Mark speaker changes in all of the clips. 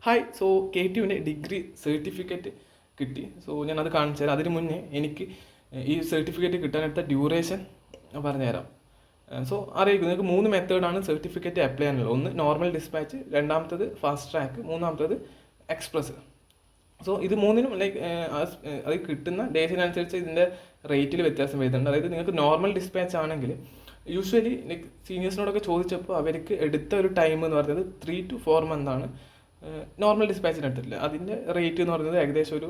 Speaker 1: Hi. So KTUവിൻ്റെ degree certificate കിട്ടി. So ഞാനത് കാണിച്ചു തരാം. അതിന് മുന്നേ എനിക്ക് ഈ സർട്ടിഫിക്കറ്റ് കിട്ടാനെടുത്ത ഡ്യൂറേഷൻ പറഞ്ഞുതരാം. സോ അറിയിക്കും, നിങ്ങൾക്ക് 3 മെത്തേഡാണ് സർട്ടിഫിക്കറ്റ് അപ്ലൈ ചെയ്യാനുള്ളത്. ഒന്ന് നോർമൽ ഡിസ്പാച്ച്, രണ്ടാമത്തത് ഫാസ്റ്റ് ട്രാക്ക്, മൂന്നാമത്തത് എക്സ്പ്രസ്. സോ ഇത് മൂന്നിനും അത് കിട്ടുന്ന ഡേറ്റിനനുസരിച്ച് ഇതിൻ്റെ റേറ്റിൽ വ്യത്യാസം വരുന്നുണ്ട്. അതായത് നിങ്ങൾക്ക് നോർമൽ ഡിസ്പാച്ച് ആണെങ്കിൽ യൂഷ്വലി സീനിയേഴ്സിനോടൊക്കെ ചോദിച്ചപ്പോൾ അവർക്ക് എടുത്ത ഒരു ടൈം എന്ന് പറയുന്നത് 3 to 4 മന്താണ് നോർമൽ ഡിസ്പാച്ചിന് എടുത്തിട്ടില്ല. അതിൻ്റെ റേറ്റ് എന്ന് പറയുന്നത് ഏകദേശം ഒരു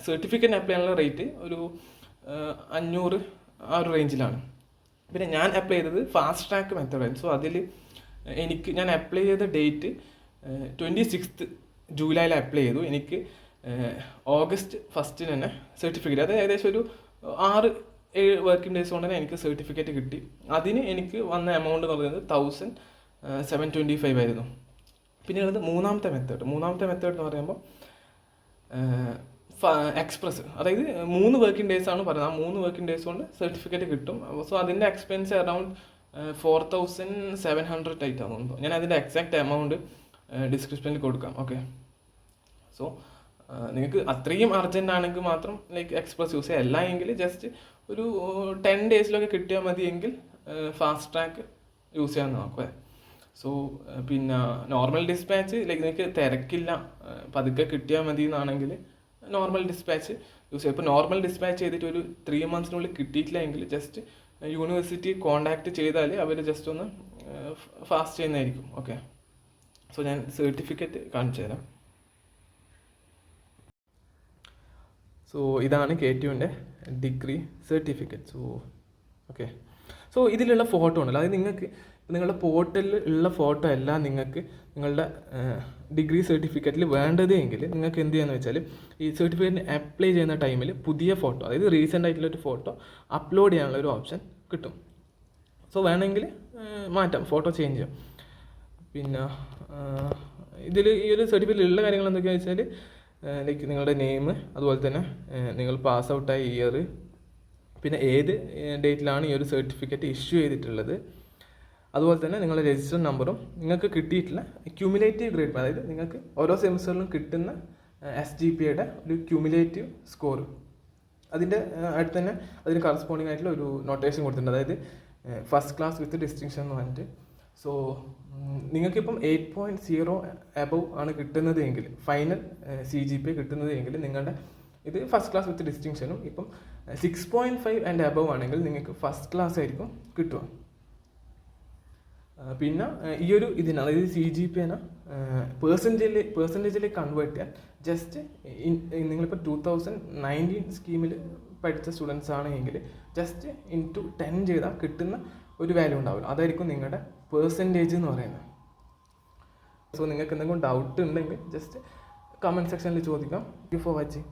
Speaker 1: സർട്ടിഫിക്കറ്റ് അപ്ലൈ ചെയ്യാനുള്ള റേറ്റ് ഒരു 500 ആ ഒരു റേഞ്ചിലാണ്. പിന്നെ ഞാൻ അപ്ലൈ ചെയ്തത് ഫാസ്റ്റ് ട്രാക്ക് മെത്തേഡായിരുന്നു. സോ അതിൽ ഞാൻ അപ്ലൈ ചെയ്ത ഡേറ്റ് 26 ജൂലൈയിൽ അപ്ലൈ ചെയ്തു. എനിക്ക് ഓഗസ്റ്റ് 1 തന്നെ സർട്ടിഫിക്കറ്റ്, അത് ഏകദേശം ഒരു 6-7 വർക്കിംഗ് ഡേയ്സ് കൊണ്ട് തന്നെ എനിക്ക് സർട്ടിഫിക്കറ്റ് കിട്ടി. അതിന് എനിക്ക് വന്ന എമൗണ്ട് എന്ന് പറയുന്നത് 1725 ആയിരുന്നു. പിന്നെ ഉള്ളത് മൂന്നാമത്തെ മെത്തേഡ് എന്ന് പറയുമ്പോൾ എക്സ്പ്രസ്, അതായത് 3 വർക്കിംഗ് ഡേയ്സ് ആണ് പറയുന്നത്. ആ 3 വർക്കിംഗ് ഡേയ്സ് കൊണ്ട് സർട്ടിഫിക്കറ്റ് കിട്ടും. സോ അതിൻ്റെ എക്സ്പെൻസ് അറൗണ്ട് 4700 ആയിട്ടാണ്. ഞാൻ അതിൻ്റെ എക്സാക്ട് എമൗണ്ട് ഡിസ്ക്രിപ്ഷനിൽ കൊടുക്കാം. ഓക്കെ. സോ നിങ്ങൾക്ക് അത്രയും അർജൻറ്റ് ആണെങ്കിൽ മാത്രം എക്സ്പ്രസ് യൂസ് ചെയ്യാം. അല്ല എങ്കിൽ ജസ്റ്റ് ഒരു 10 ഡേയ്സിലൊക്കെ കിട്ടിയാൽ മതിയെങ്കിൽ ഫാസ്റ്റ് ട്രാക്ക് യൂസ് ചെയ്യാൻ നോക്കുക. സോ പിന്നെ നോർമൽ ഡിസ്പാച്ച് നിങ്ങൾക്ക് തിരക്കില്ല, പതുക്കെ കിട്ടിയാൽ മതി എന്നാണെങ്കിൽ നോർമൽ ഡിസ്പാച്ച് യൂസ് ചെയ്യാം. ഇപ്പോൾ നോർമൽ ഡിസ്പാച്ച് ചെയ്തിട്ട് ഒരു 3 മന്ത്സിനുള്ളിൽ കിട്ടിയിട്ടില്ല എങ്കിൽ ജസ്റ്റ് യൂണിവേഴ്സിറ്റി കോൺടാക്ട് ചെയ്താൽ അവർ ജസ്റ്റ് ഒന്ന് ഫാസ്റ്റ് ചെയ്യുന്നതായിരിക്കും. ഓക്കെ. സോ ഞാൻ സർട്ടിഫിക്കറ്റ് കാണിച്ചു തരാം. സോ ഇതാണ് KTUവിൻ്റെ degree certificate. So okay. So ഇതിലുള്ള ഫോട്ടോ ഉണ്ടല്ലോ, അതായത് നിങ്ങൾക്ക് നിങ്ങളുടെ പോർട്ടലിൽ ഉള്ള ഫോട്ടോ അല്ല നിങ്ങൾക്ക് നിങ്ങളുടെ ഡിഗ്രി സർട്ടിഫിക്കറ്റിൽ വേണ്ടത് എങ്കിൽ നിങ്ങൾക്ക് എന്ത് ചെയ്യാന്ന് വെച്ചാൽ ഈ സർട്ടിഫിക്കറ്റിന് അപ്ലൈ ചെയ്യുന്ന ടൈമിൽ പുതിയ ഫോട്ടോ, അതായത് റീസെൻ്റ് ആയിട്ടുള്ളൊരു ഫോട്ടോ അപ്ലോഡ് ചെയ്യാനുള്ള ഒരു ഓപ്ഷൻ കിട്ടും. സോ വേണമെങ്കിൽ മാറ്റാം, ഫോട്ടോ ചേഞ്ച് ചെയ്യാം. പിന്നെ ഇതിൽ ഈ ഒരു സർട്ടിഫിക്കറ്റിലുള്ള കാര്യങ്ങൾ എന്തൊക്കെയാണെന്ന് വെച്ചാൽ നിങ്ങളുടെ നെയിം, അതുപോലെ തന്നെ നിങ്ങൾ പാസ് ഔട്ടായ ഇയർ, പിന്നെ ഏത് ഡേറ്റിലാണ് ഈ ഒരു സർട്ടിഫിക്കറ്റ് ഇഷ്യൂ ചെയ്തിട്ടുള്ളത്, അതുപോലെ തന്നെ നിങ്ങളുടെ രജിസ്റ്റർ നമ്പറും നിങ്ങൾക്ക് കിട്ടിയിട്ടുള്ള ക്യൂമുലേറ്റീവ് ഗ്രേഡ്, അതായത് നിങ്ങൾക്ക് ഓരോ സെമിസ്റ്ററിലും കിട്ടുന്ന SGPAയുടെ ഒരു ക്യൂമുലേറ്റീവ് സ്കോർ, അതിൻ്റെ അടുത്ത് തന്നെ അതിന് കറസ്പോണ്ടിങ് ആയിട്ടുള്ള ഒരു നൊട്ടേഷൻ കൊടുത്തിട്ടുണ്ട്, അതായത് ഫസ്റ്റ് ക്ലാസ് വിത്ത് ഡിസ്റ്റിങ്ഷൻ എന്ന് പറഞ്ഞിട്ട്. സോ നിങ്ങൾക്കിപ്പം 8.0 എബവ് ആണ് കിട്ടുന്നത് എങ്കിൽ, ഫൈനൽ CGPA കിട്ടുന്നത് എങ്കിൽ നിങ്ങളുടെ ഇത് ഫസ്റ്റ് ക്ലാസ് വിത്ത് ഡിസ്റ്റിങ്ഷനും, ഇപ്പം 6.5 ആൻഡ് എബവ് ആണെങ്കിൽ നിങ്ങൾക്ക് ഫസ്റ്റ് ക്ലാസ് ആയിരിക്കും കിട്ടുക. പിന്നെ ഈ ഒരു ഇതിന്, അതായത് CGPAനെ പേഴ്സൻറ്റേജിലേക്ക് കൺവേർട്ട് ചെയ്യാൻ ജസ്റ്റ് നിങ്ങളിപ്പോൾ 2019 സ്കീമിൽ പഠിച്ച സ്റ്റുഡൻസ് ആണെങ്കിൽ ജസ്റ്റ് ഇൻറ്റു 10 ചെയ്താൽ കിട്ടുന്ന ഒരു വാല്യൂ ഉണ്ടാവില്ല, അതായിരിക്കും നിങ്ങളുടെ പേഴ്സൻറ്റേജ് എന്ന് പറയുന്നത്. സോ നിങ്ങൾക്ക് എന്തെങ്കിലും ഡൗട്ട് ഉണ്ടെങ്കിൽ ജസ്റ്റ് കമൻറ്റ് സെക്ഷനിൽ ചോദിക്കാം. Thank you for watching.